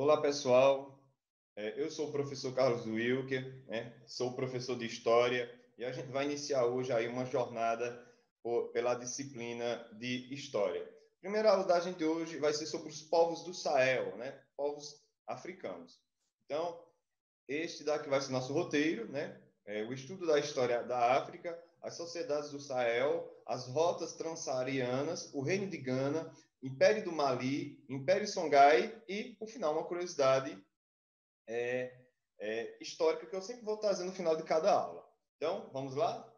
Olá, pessoal. Eu sou o professor Carlos Wilker, né? Sou professor de História e a gente vai iniciar hoje aí uma jornada pela disciplina de História. A primeira aula da gente hoje vai ser sobre os povos do Sahel, né? Povos africanos. Então, este daqui vai ser nosso roteiro, né? O estudo da história da África, as sociedades do Sahel, as rotas transsaarianas, o Reino de Gana, Império do Mali, Império Songhai e, por final, uma curiosidade histórica que eu sempre vou trazer no final de cada aula. Então, vamos lá?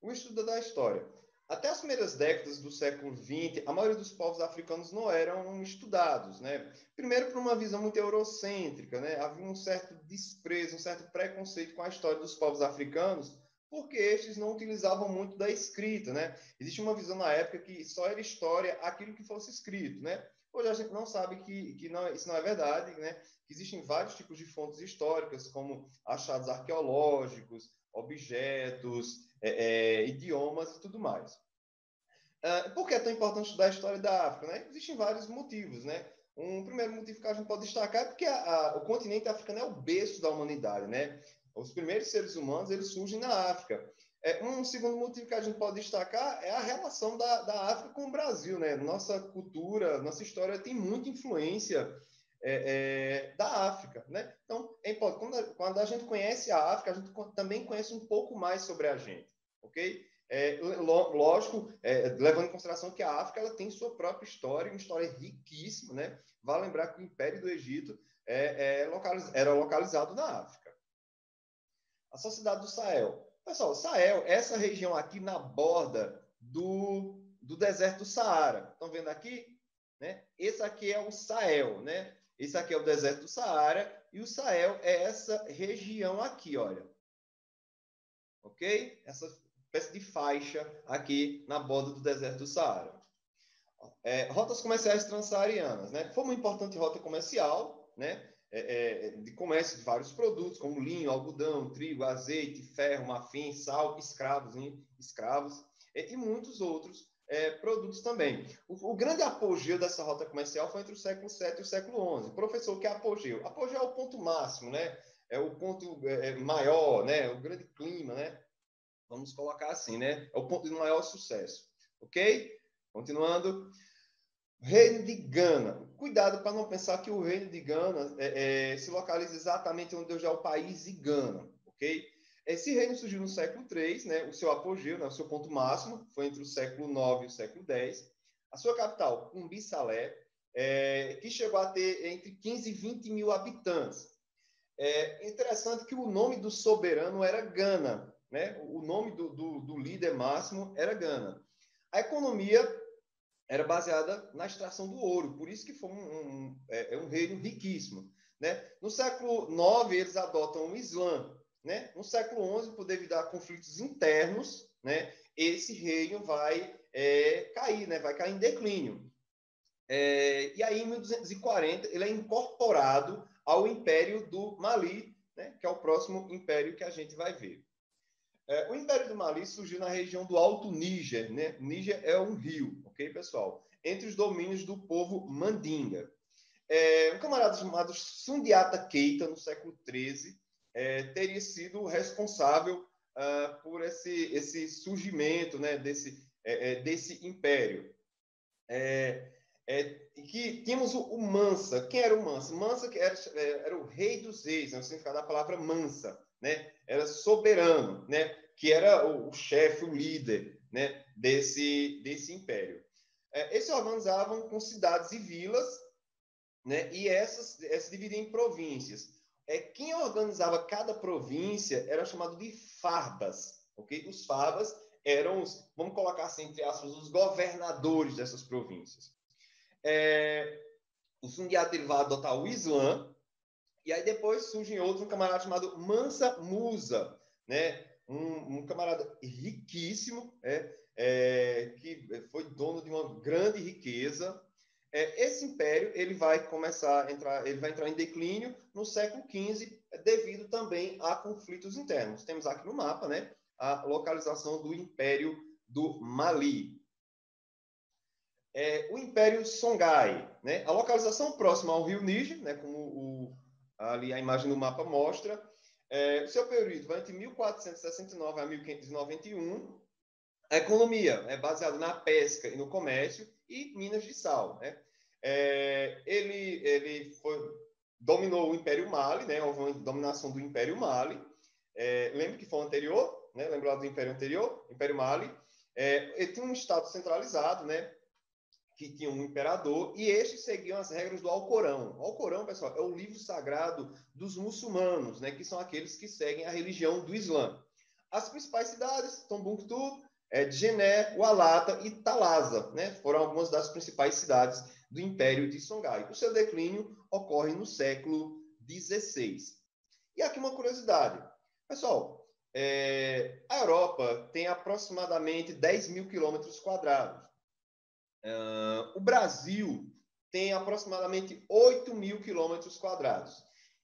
O estudo da história. Até as primeiras décadas do século XX, a maioria dos povos africanos não eram estudados, né? Primeiro, por uma visão muito eurocêntrica, né? Havia um certo desprezo, um certo preconceito com a história dos povos africanos, porque estes não utilizavam muito da escrita, né? Existe uma visão na época que só era história aquilo que fosse escrito, né? Hoje a gente não sabe que não, isso não é verdade, né? Que existem vários tipos de fontes históricas, como achados arqueológicos, objetos, idiomas e tudo mais. Por que é tão importante estudar a história da África? Né? Existem vários motivos. Né? Um primeiro motivo que a gente pode destacar é porque o continente africano é o berço da humanidade. Né? Os primeiros seres humanos eles surgem na África. Um segundo motivo que a gente pode destacar é a relação da África com o Brasil. Né? Nossa cultura, nossa história tem muita influência da África. Né? Então, quando a gente conhece a África, a gente também conhece um pouco mais sobre a gente. Ok? Lógico, levando em consideração que a África ela tem sua própria história, uma história riquíssima, né? Vale lembrar que o Império do Egito era localizado na África. A sociedade do Sahel. Pessoal, Sahel, essa região aqui na borda do deserto do Saara. Estão vendo aqui? Né? Esse aqui é o Sahel, né? Esse aqui é o deserto do Saara e o Sahel é essa região aqui, olha. Ok? Essa espécie de faixa aqui na borda do deserto do Saara. Rotas comerciais transsaarianas, né? Foi uma importante rota comercial, né? De comércio de vários produtos, como linho, algodão, trigo, azeite, ferro, marfim, sal, escravos e muitos outros produtos também. O grande apogeu dessa rota comercial foi entre o século VII e o século XI. Professor, o que é apogeu? Apogeu é o ponto máximo, né? É o ponto maior, né? O grande clima, né? Vamos colocar assim, né? É o ponto de maior sucesso. Ok? Continuando. Reino de Gana. Cuidado para não pensar que o Reino de Gana se localiza exatamente onde hoje é o país de Gana. Ok? Esse reino surgiu no século III, né? O seu apogeu, né? O seu ponto máximo, foi entre o século IX e o século X. A sua capital, Cumbi-Salé, que chegou a ter entre 15 e 20 mil habitantes. É interessante que o nome do soberano era Gana, né? O nome do líder máximo era Gana. A economia era baseada na extração do ouro, por isso que foi um reino riquíssimo. Né? No século IX, eles adotam o Islã. Né? No século XI, por devido a conflitos internos, né? Esse reino vai cair, né? Vai cair em declínio. E aí, em 1240, ele é incorporado ao Império do Mali, né? Que é o próximo império que a gente vai ver. O Império do Mali surgiu na região do Alto Níger, né? Níger é um rio, ok, pessoal? Entre os domínios do povo Mandinga. Um camarada chamado Sundiata Keita, no século XIII, teria sido responsável por esse surgimento, né, desse império. Que tínhamos o Mansa. Quem era o Mansa? Mansa que era o rei dos reis, né, o significado da palavra mansa, né? Era soberano, né? Que era o chefe, o líder, né? desse império. Eles se organizavam com cidades e vilas, né? E essas se dividiam em províncias. Quem organizava cada província era chamado de farbas, ok? Os farbas eram vamos colocar assim, entre aspas, os governadores dessas províncias. O Sundiata ele vai adotar o Islã, e aí depois surge outro, um camarada chamado Mansa Musa, né? Um camarada riquíssimo, que foi dono de uma grande riqueza. Esse império ele vai começar a entrar, ele vai entrar em declínio no século XV, devido também a conflitos internos. Temos aqui no mapa, né, a localização do Império do Mali. o Império Songhai, né? A localização próxima ao rio Níger, né? Como ali a imagem do mapa mostra. O seu período vai entre 1469 a 1591. A economia é baseada na pesca e no comércio e minas de sal, né? Ele dominou o Império Mali, né? Houve uma dominação do Império Mali. Lembra que foi o anterior, né? Lembra do Império anterior, Império Mali. Ele tinha um estado centralizado, né? Que tinha um imperador, e estes seguiam as regras do Alcorão. O Alcorão, pessoal, é o livro sagrado dos muçulmanos, né? Que são aqueles que seguem a religião do Islã. As principais cidades, Tombouctou, Djenné, Oualata e Talasa, né? Foram algumas das principais cidades do Império de Songhai. O seu declínio ocorre no século XVI. E aqui uma curiosidade. Pessoal, a Europa tem aproximadamente 10 mil quilômetros quadrados. O Brasil tem aproximadamente 8 mil quilômetros quadrados.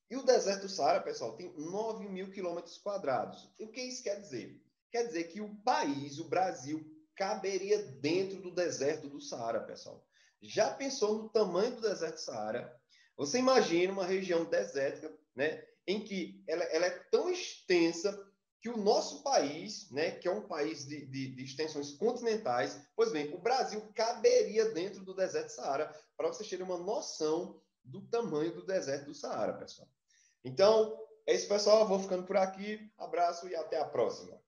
E o deserto do Saara, pessoal, tem 9 mil quilômetros quadrados. E o que isso quer dizer? Quer dizer que o país, o Brasil, caberia dentro do deserto do Saara, pessoal. Já pensou no tamanho do deserto do Saara? Você imagina uma região desértica, né, em que ela é tão extensa que o nosso país, né, que é um país de extensões continentais, pois bem, o Brasil caberia dentro do deserto do Saara, para vocês terem uma noção do tamanho do deserto do Saara, pessoal. Então, é isso, pessoal. Eu vou ficando por aqui. Abraço e até a próxima.